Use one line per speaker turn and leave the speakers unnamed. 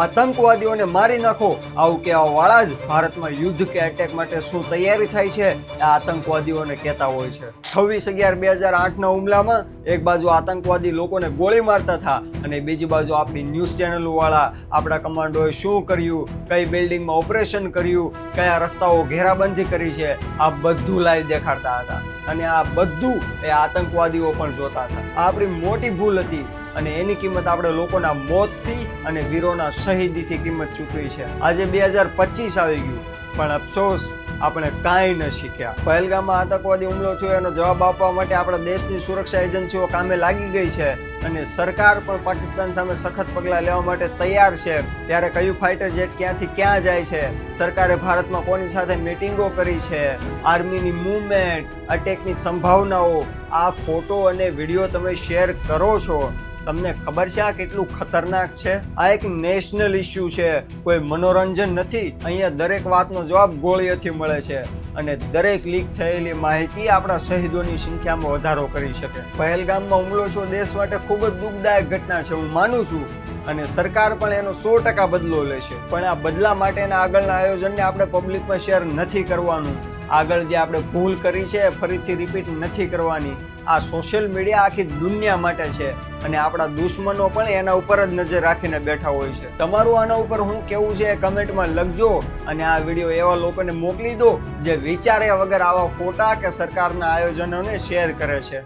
આતંકવાદીઓને મારી નાખો આવું કહેવા વાળા જ ભારતમાં યુદ્ધ કે અટેક માટે શું તૈયારી થાય છે એ આતંકવાદીઓને કહેતા હોય છે। 26/11/2008ના હુમલામાં એક બાજુ આતંકવાદી લોકોને ગોળી મારતા હતા અને બીજી બાજુ આપણી ન્યૂઝ ચેનલો વાળા આપણા કમાન્ડોએ શું કર્યું, કઈ બિલ્ડિંગમાં ઓપરેશન કર્યું, કયા રસ્તાઓ ઘેરાબંધી કરી છે, આ બધું લાઈવ દેખાડતા હતા અને આ બધું એ આતંકવાદીઓ પણ જોતા હતા। આ આપણી મોટી ભૂલ હતી અને એની કિંમત આપણે લોકોના મોતથી અને વીરોના શહીદીથી કિંમત ચૂકવી છે। આજે 2025 આવી ગયું પણ અફસોસ આપણે કાંઈ ન શીખ્યા। પહેલગામમાં આતંકવાદી હુમલો થયો એનો જવાબ આપવા માટે આપણા દેશની સુરક્ષા એજન્સીઓ કામે લાગી ગઈ છે અને સરકાર પણ પાકિસ્તાન સામે સખત પગલાં લેવા માટે તૈયાર છે। ત્યારે કયું ફાઇટર જેટ ક્યાંથી ક્યાં જાય છે, સરકારે ભારતમાં કોની સાથે મીટિંગો કરી છે, આર્મીની મૂવમેન્ટ, અટેકની સંભાવનાઓ, આ ફોટો અને વિડીયો તમે શેર કરો છો, તમને ખબર છે આ કેટલું ખતરનાક છે? આ એક નેશનલ ઇશ્યુ છે, કોઈ મનોરંજન નથી। અહીંયા દરેક વાતનો જવાબ ગોળીઓથી મળે છે અને દરેક લીક થયેલી માહિતી આપણા શહીદોની સંખ્યામાં વધારો કરી શકે। પહેલગામમાં હુમલો છો દેશ માટે ખૂબ જ દુઃખદાયક ઘટના છે, હું માનું છું અને સરકાર પણ એનો 100% બદલો લેશે, પણ આ બદલા માટેના આગળના આયોજનને આપણે પબ્લિકમાં શેર નથી કરવાનું। આગળ જે આપણે ભૂલ કરી છે ફરીથી રિપીટ નથી કરવાની। આ સોશિયલ મીડિયા આખી દુનિયા માટે છે અને આપણા દુશ્મનો પણ એના ઉપર જ નજર રાખીને બેઠા હોય છે। તમારું આના ઉપર શું કેવું છે એ કમેન્ટમાં લખજો અને આ વિડીયો એવા લોકોને મોકલી દો જે વિચાર્યા વગર આવા ફોટા કે સરકારના આયોજનોને શેર કરે છે।